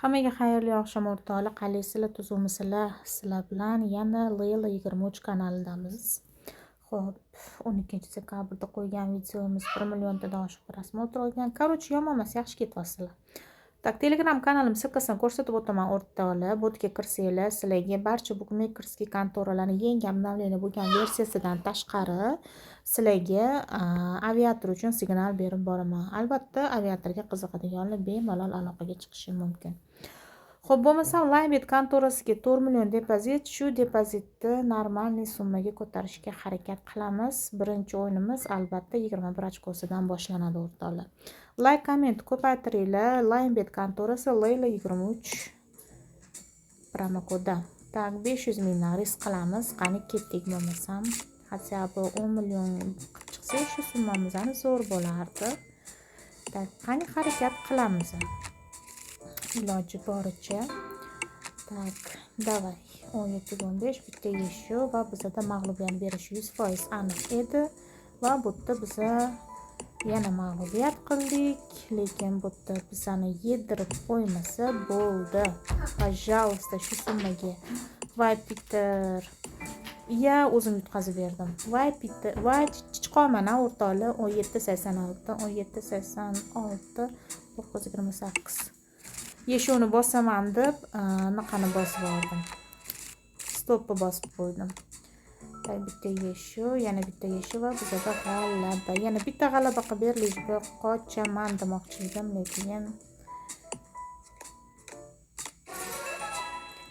Hammaga xayrli oqshom o'rtoqlar. Qalaysizlar, tuzukmisizlar? Sizlar bilan yana Layla 23 kanalidamiz. Xo'p, 12 dekabrda qo'ygan videomiz 1 milliondan oshiq prosmotr olgan. Короче, yomon emas, yaxshi ketyapsizlar. Tak, Telegram kanalim silkasini ko'rsatib o'taman o'rtoqlar. Botga kirsanglar, sizlarga barcha bookmakerskiy kontoralarning yangi обновление bo'lgan versiyasidan tashqari sizlarga aviator uchun signal berib boraman. Albatta, aviatorga qiziqadiganlar bemalol aloqaga chiqishi mumkin. Xo'p, bo'lmasam Linebet kontorasiga 4 million depozit, shu depozitni normalniy summaga ko'tarishga harakat qilamiz. Birinchi o'yinimiz albatta 21 ochkosidan boshlanadi o'rtoqlar. Like, komment ko'paytiringlar. Linebet kontorasi Layla 23 promokoda. Tak, 500 mingdan risk qilamiz. Qani ketdik bo'lmasam. Hatto 10 million chiqsa shu summamiz ham zo'r bo'lardi. Tak, qani harakat qilamiz. Iloji boricha. Tak, davay. 17-15 bitta yeshu va bizda mag'lubiyat berish 100% aniq edi va bu yerda biza yana mag'lubiyat qildik, lekin bu yerda bizani yedirib qo'ymasa bo'ldi. Пожалуйста, shu summaga. Voy Peter. Ya, o'zim yutqazib berdim. Voy Peter, voy chiqolmana o'rtoqlar. 1786, 1786, 928. Yeshuvni bosaman deb naqani bosib oldim. Stopni bosib qo'ydim. Bitta yeshu, yana bitta yeshu va bizda g'alaba. Yana bitta g'alaba qilib berilishga qochaman demoqchi edim, lekin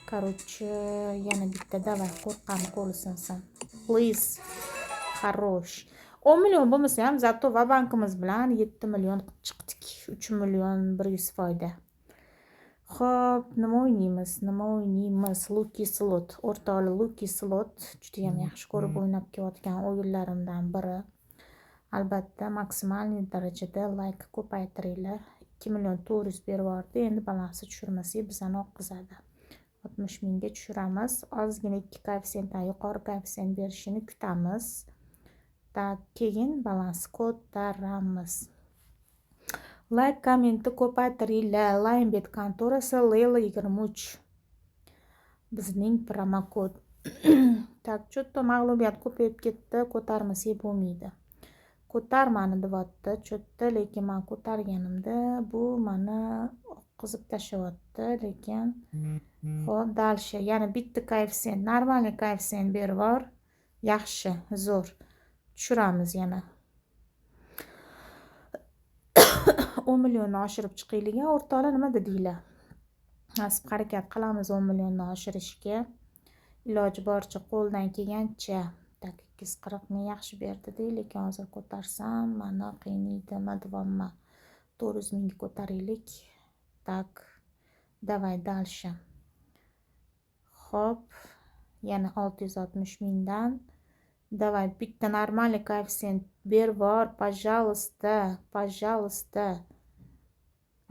короче, yana bitta davay qo'rqqan qo'li sinsin. Please. Xarosh. 10 million bo'lmasa ham zato va bankimiz bilan 7 million chiqdik. 3 million 100 foyda. Xo'p, nima o'ynaymiz? Lucky slot. O'rtoqlar, Lucky slot juda ham yaxshi ko'rib o'ynab kelayotgan o'yinlarimdan biri. Albatta, maksimal darajada like ko'paytiringlar. 2 million 400 berib yubordi. Endi balansni tushirmasak bizani oqizadi. 60 mingga tushiramiz. Ozgina 2 koeffitsiyentdan yuqori koeffitsiyent berishini kutamiz. Tak, keyin balans ko'taramiz. Like, kommentni ko'paytiringlar. Linebet kontorasi Layla 23. Bizning promokod. Tak, cho'tta mag'lubiyat ko'payib ketdi, ko'tarmasak bo'lmaydi. Ko'tarmani deyapti, cho'tta, lekin men ko'targanimda bu meni oqizib tashlayapti, lekin xo'p, dalsha yana bitta koeffitsiyent, normalniy koeffitsiyent berib bor. Yaxshi, zo'r. Tushiramiz yana. 10 millionni oshirib chiqaylik. O'rtoqlar, nima dedinglar? Nasib harakat qilamiz 10 millionni oshirishga. Iloji boricha qo'ldan kelgancha. Tak, 240 ni yaxshi berdi, lekin hozir ko'tarsam meni qiynaydi, madvomma. 400 mingga ko'taraylik. Tak, davay dalsha. Xo'p, yana 660 mingdan. Davay, bitta normalniy koeffitsiyent berib bor, пожалуйста, пожалуйста.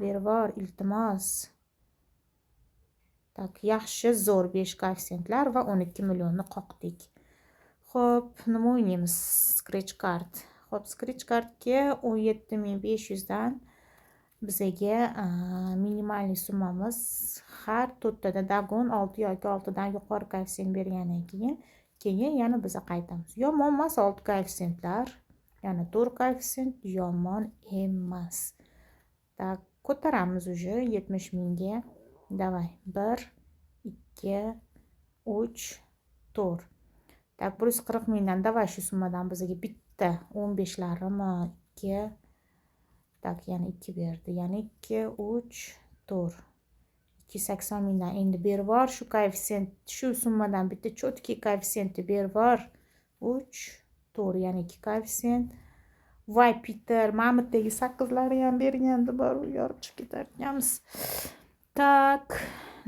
Berib bor, iltimos. Tak, yaxshi, zo'r 5 koeffitsiyentlar va 12 millionni qoqdik. Xo'p, nima o'ynaymiz? Scratch card. Xo'p, scratch cardga 17500 dan bizaga minimalniy summamiz har to'rtada dagon 6 yoki 6 dan yuqori koeffitsiyent bergandan keyin yana biza qaytamiz. Yomon emas 6 koeffitsiyentlar. Yana 4 koeffitsiyent yomon emas. Tak, ko'taramiz уже 70 mingga. Davay, 1 2 3 4. Tak, 140 mingdan davay shu summadan bizaga bitta 15larimi 2. Tak, yana 2 berdi. Yana 2 3 4. 280 mingdan endi berib bor. Shu koeffitsiyent, shu summadan bitta cho'tki koeffitsiyentni berib bor. 3 4, yana 2 koeffitsiyent. Voy Peter, Mamitdagi 8'lari ham bergandi, bor yorib chiqib ketarkanmiz. Tak,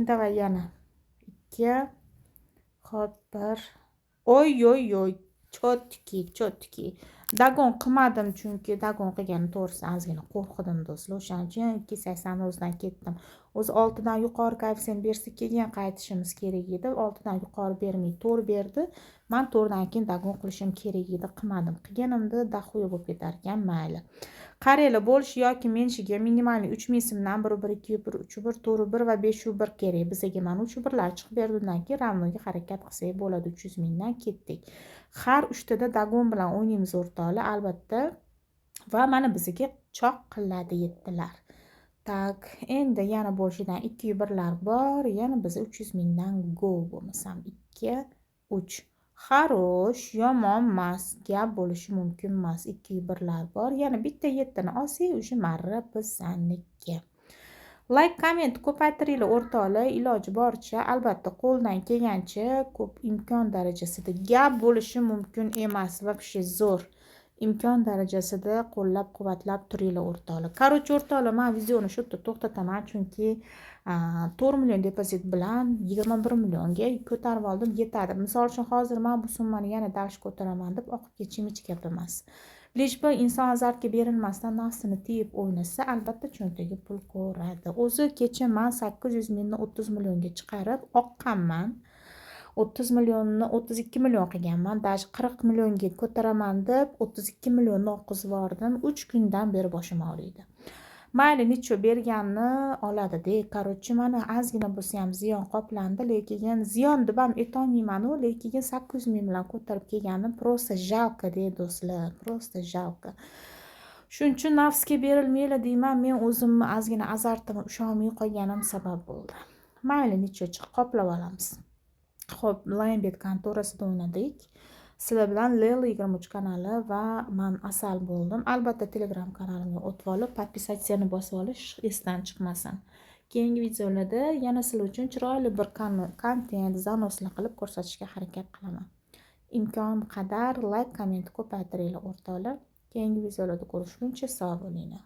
davay yana 2. Xo'p, 1. Oy, cho'tki. Dagon qilmadim, chunki dagon qilgani to'g'risi ozgina qo'rqdim do'stlar. O'shaning uchun 280 dan ketdim. O'zi 6 dan yuqori koeffitsiyent bersa keyin qaytishimiz kerak edi. 6 dan yuqori bermay 4 berdi. man to'rdan keyin dagon qilishim kerak edi, qilmadim. Qilganimda daxuya bo'lib ketar ekan, mayli. Qaranglar, bo'lish yoki menshiga minimalniy 3 ming so'mdan 1 1 2 1 3 1 4 1 va 5 1 kerak. Bizga mana 3 1lar chiqib berdi. Undan keyin ravnoga harakat qilsak bo'ladi. 300 mingdan ketdik. Har 3tada dagon bilan o'ynaymiz o'rtoqlar, albatta. Va mana bizga choq qiladi 7lar. Tak, endi yana bo'lishidan 2 1lar bor. Yana biz 300 mingdan go bo'lmasam 2 3. Xarosh, yomon emas, gap bo'lishi mumkin emas. 2 1lar bor. Yana bitta 7ni olsak, o'sha marra bizniki. Like, komment ko'paytiringlar o'rtoqlar, iloji boricha, albatta qo'ldan kelgancha ko'p imkon darajasida gap bo'lishi mumkin emas, вообще zo'r. Imkon darajasida qo'llab-quvvatlab turinglar o'rtoqlar. Qarochi o'rtoqlar, men videoni shu yerda to'xtataman, chunki 4 million depozit bilan 21 millionga ko'tarib oldim, yetadi. Misol uchun hozir men bu summani yana dash ko'taraman deb oqib ketishim hech gap emas. Lech bu inson azartga berilmasdan nafsini tiyib o'ynasa, albatta cho'ntagiga pul ko'radi. O'zi kecha men 800 mingni 30 millionga chiqarib oqqanman. 30 millionni 32 million qilganman. Dash 40 millionga ko'taraman deb 32 millionni oqizib yubordim. 3 kundan beri boshim og'riydi. Mayli, necha berganini oladi-da. Qarochi, mana ozgina bo'lsa ham ziyon qoplandi, lekin ziyon deb ham aytolmayman, lekin 800 ming bilan ko'tarib kelganim prosta jalka-da do'stlar, prosta jalka. Shuning uchun nafsga berilmaylar deyman, men o'zimni ozgina azartimga ishonmay qolganim sabab bo'ldi. Mayli, necha chiq qoplab olamiz. Xo'p, Lionbet kontorasida o'ynadik. Sizlar bilan Lelo 23 kanali va men Asal bo'ldim. Albatta Telegram kanalimga o'tib olib, podpisatsiyani bosib olish esdan chiqmasin. Keyingi videolarda yana sizlar uchun chiroyli bir kontent, zanoslar qilib ko'rsatishga harakat qilaman. Imkon qadar like, komment ko'paytiringlar o'rtoqlar. Keyingi videolarda ko'rishguncha sog' bo'linglar.